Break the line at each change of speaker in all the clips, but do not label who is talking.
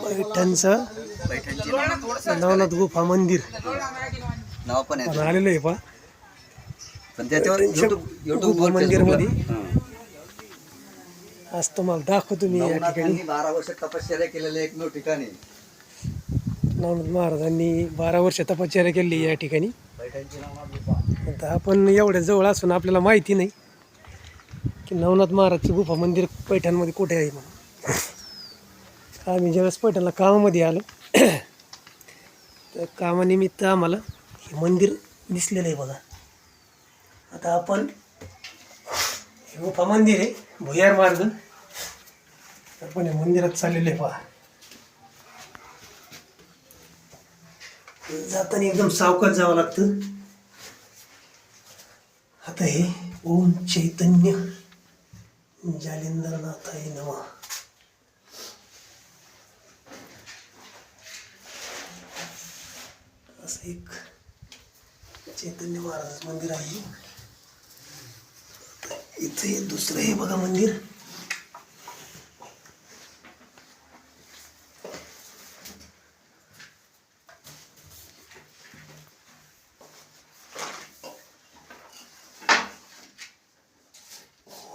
पैठणचं नवनाथ गुफा मंदिर
नाव पण आहे
आलेलं आहे पहा.
पण त्याच्यावर युट्यूब
मंदिर मध्ये आज तुम्हाला दाखवतो मी. या ठिकाणी
12 वर्ष तपश्चर्या केलेलं एकमेव ठिकाणी
नवनाथ महाराजांनी 12 वर्ष तपश्चर्या केली या ठिकाणी.
पैठणची नवनाथ गुफा.
आता आपण एवढ्या जवळ असून आपल्याला माहिती नाही की नवनाथ महाराजचं गुफा मंदिर पैठणमध्ये कुठे आहे म्हणून. आम्ही ज्यावेळेस पैठणला कामामध्ये आलो तर कामानिमित्त आम्हाला हे मंदिर दिसलेलं आहे बघा. आता आपण हे गुफा मंदिर आहे भुयार मार्ग. आपण हे मंदिरात चाललेलं आहे पहा. जाताना एकदम सावकाश जावं लागतं. आता हे ओम चैतन्य जालिंदरनाथाय नमः. असं एक चैतन्य महाराज मंदिर आहे. इथे दुसरं हे बघा मंदिर.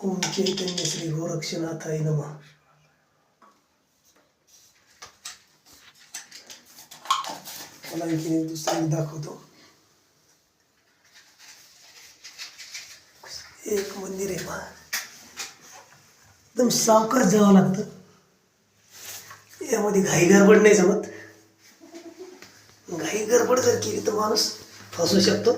ओम चैतन्य श्री गोरक्षनाथाय नमः. मला आणखी एक दुसरं दाखवतो. एक मंदिर आहे पहा. एकदम सावकाश जावं लागतं. यामध्ये घाई गडबड नाही जमत. घाई गडबड जर केली तर माणूस फसू शकतो.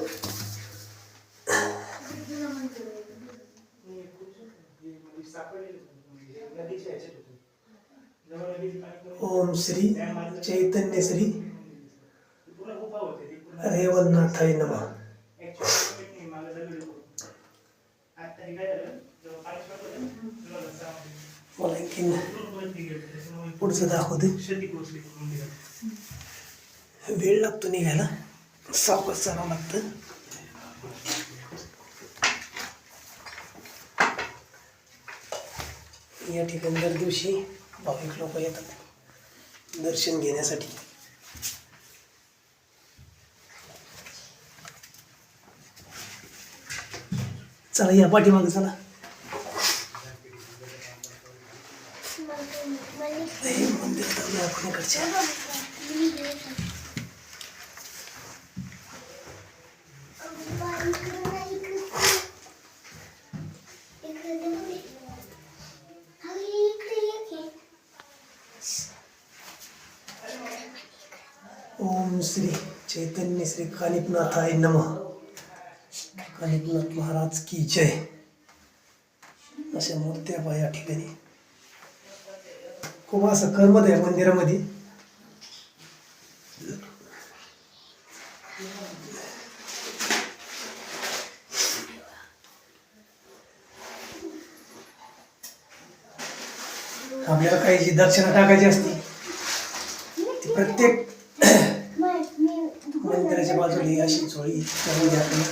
ओम श्री चैतन्य श्री रेवणनाथाय नमः. मला आणखीन पुढचं दाखवते. वेळ लागतो निघायला. सावकाश चालावं लागतं. या ठिकाणी दर दिवशी भाविक लोक येतात दर्शन घेण्यासाठी. चला या पाठीमागं चला. मंदिरात आम्ही आपण इकडच्या. ओम श्री चैतन्य श्री कानिपनाथाय नमः. कानिपनाथ महाराज की जय. अशा मूर्त्या पहा या ठिकाणी. खूप असं कर्मद आहे मंदिरामध्ये. आपल्याला काही जी दक्षिणा टाकायची असते ती प्रत्येक मंदिराच्या बाजूला ही अशी झोळी. त्यामध्ये आपल्याला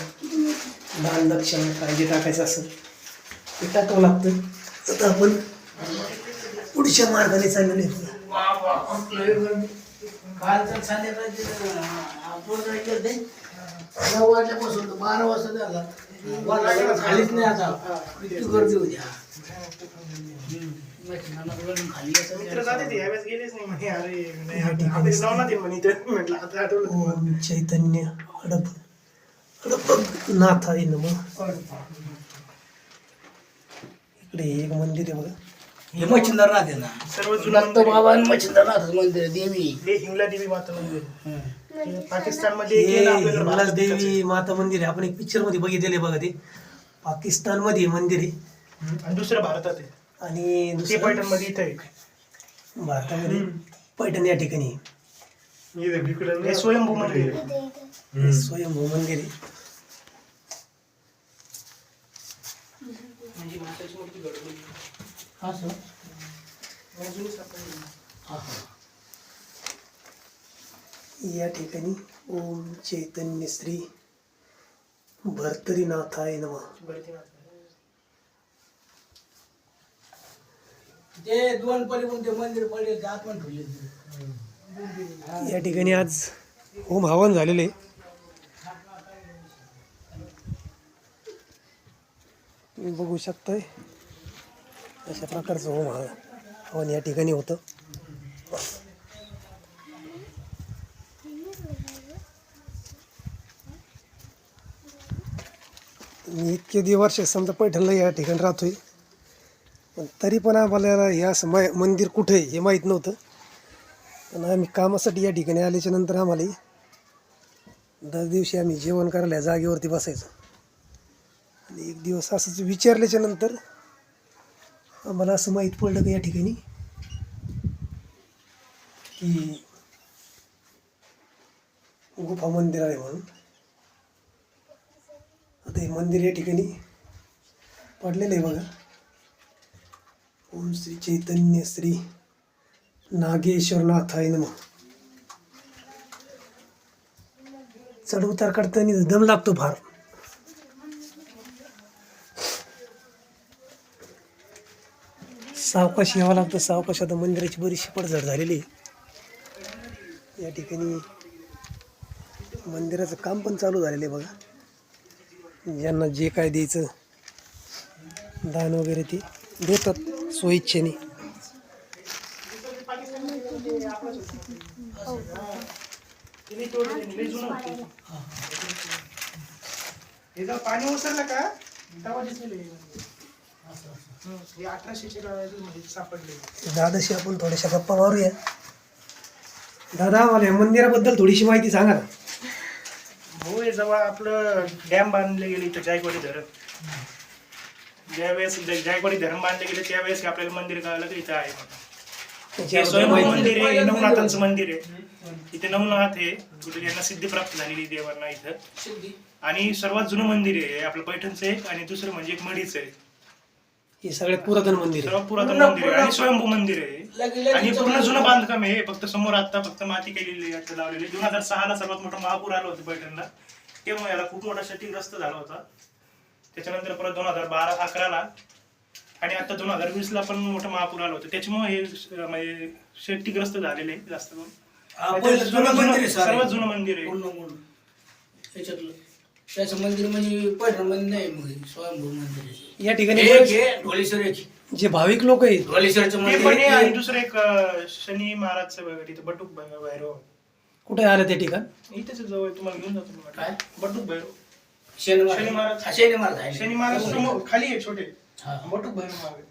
दान दक्षिणा काही जे टाकायचं असेल ते टाकावं लागतं. आता आपण पुढच्या मार्गाने चाललेलो आहे.
वाजल्यापासून 12 वाजता झाला. झालीच नाही आता. किती गर्दी होती.
ओम चैतन्य हडपनाथाय नमः. इकडे एक मंदिर आहे बघा.
हे मच्छिंद्रनाथ आहे ना.
सर्व
दत्त बाबा आणि मच्छिंद्रनाथ मंदिर. देवी
हिंगला देवी माता मंदिर पाकिस्तान मध्ये
हे हिंगलाज देवी माता मंदिर आहे. आपण एक पिक्चर मध्ये बघितलेले बघा. ते पाकिस्तान मध्ये मंदिर आहे
आणि दुसरं भारतात आहे.
आणि
ते
दुसरं
पैठण मध्ये इथे आहे.
भारतामध्ये पैठण या ठिकाणी
हे स्वयंभू मंदिर आहे.
स्वयंभू मंदिर आहे.
हा सर.
या ठिकाणी ओम चैतन्य श्री भर्तरीनाथाय नमः.
ते दोन पलीकडून ते मंदिर पडले ते आतमध्ये ठेवले
या ठिकाणी आज होम हवन झालेले तुम्ही बघू शकताय अशा प्रकारचं होम हवन या ठिकाणी होतं. मी इतके दिवस समजा पैठणला या ठिकाणी राहतोय, पण तरी पण आम्हाला हे असं मंदिर कुठे आहे हे माहीत नव्हतं. पण आम्ही कामासाठी या ठिकाणी आल्याच्या नंतर आम्हाला दर दिवशी आम्ही जेवण करायला या जागेवरती बसायचो. आणि एक दिवस असंच विचारल्याच्या नंतर आम्हाला असं माहीत पडलं की या ठिकाणी की गुफा मंदिर आहे म्हणून. आता हे मंदिर या ठिकाणी पडलेलं आहे बघा. ओम श्री चैतन्य श्री नागेश्वरनाथाय नमः. चढ उतार करताना दम लागतो फार. सावकाश यावं लागतं. सावकाश आता मंदिराची बरीचशी पडझड झालेली आहे. या ठिकाणी मंदिराचं काम पण चालू झालेलं आहे बघा. ज्यांना जे काय द्यायचं दान वगैरे ते देतात स्वइच्छेने.
पाणी ओसरलं का तेव्हा दिसले 1800चे मध्ये सापडले.
दादाशी आपण थोड्याशा गप्पा मारूया. दादा मला या मंदिराबद्दल थोडीशी माहिती सांगा ना.
हो, हे जेव्हा आपलं डॅम बांधले गेले इथं जायकवाडी धरण, ज्यावेळेस जायकवाडी धरण बांधले गेले त्यावेळेस आपल्याला मंदिर कळालं की इथं आहे. हे स्वयंभू मंदिर आहे, नवनाथांचं मंदिर आहे. इथे नवनाथ आहे, कुठे यांना सिद्धी प्राप्त झालेली देवांना इथं. आणि सर्वात जुनं मंदिर आहे आपलं पैठणचं एक. आणि दुसरं म्हणजे एक मढीचं आहे.
हे सगळ्यात पुरातन मंदिर आहे.
सर्वात पुरातन मंदिर आहे आणि स्वयंभू मंदिर आहे. आणि पूर्ण जुनं बांधकाम आहे. फक्त समोर आता फक्त माती केलेली आहे लावलेली. 2006 ला सर्वात मोठा महापूर आला होता पैठणला, तेव्हा याला खूप मोठा क्षतिग्रस्त झाला होता. त्याच्यानंतर परत 2012-11ला आणि आता 2020ला पण मोठा महापूर आला होता. त्याच्यामुळे हे म्हणजे क्षतिग्रस्त झालेले जास्त करून. सर्वात जुनं मंदिर आहे
त्याच्यातलं. त्याचं मंदिर म्हणजे पैठण मंदिर नाही, मग स्वयंभू मंदिर आहे.
या ठिकाणी
ढोलेश्वर
जे भाविक लोक आहेत
ढोलेश्वरचं
ते
मंदिर
पण आहे.
आहे.
आणि दुसरं एक शनी महाराजचं वगैरे तिथं बटूक भैरव
कुठे आलं ते ठिकाण.
इथेच जवळ तुम्हाला घेऊन जातो मी.
काय?
बटूक भैरव.
शनी
शनी महाराज.
हा, शनी महाराज आहे.
शनी महाराज समोर खाली आहे छोटे.
हा.
बटूक भैरव महाराज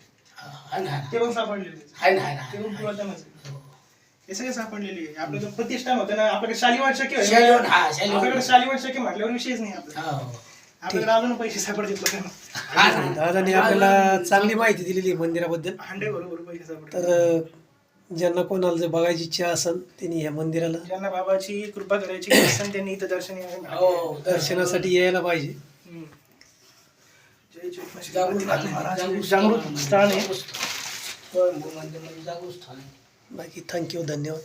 आहे ना,
ते पण सापडलेले.
आहे ना, आहे ना,
ते पण
आहे ना.
पुरातनच आहे. हे सगळे सापडलेले आहे. आपलं जो प्रतिष्ठान होतं ना, आपल्याकडे शालिवान शक्य
शालिवान, हा, शालिवान.
आपल्याकडे शालिवान शक्य म्हटल्यावर विषयच नाही आपला.
हो.
आपल्याकडे अजून पैसे सापडतील बघा.
हा ना.
दादाने आपल्याला चांगली माहिती दिलेली आहे मंदिराबद्दल.
हांडे बरोबर पैसे सापडतील.
तर ज्यांना कोणाला जर बघायची इच्छा असेल त्यांनी या मंदिराला
ज्यांना बाबाची कृपा करायची असेल त्यांनी इथं दर्शन यायला.
हो,
दर्शनासाठी यायला पाहिजे.
हम्म. जय चैतन्य श्री
जागृत
महाराज. जागृत स्थान आहे.
स्वयंभू मंदिर म्हणजे जागृत स्थान आहे.
बाकी थँक्यू, धन्यवाद.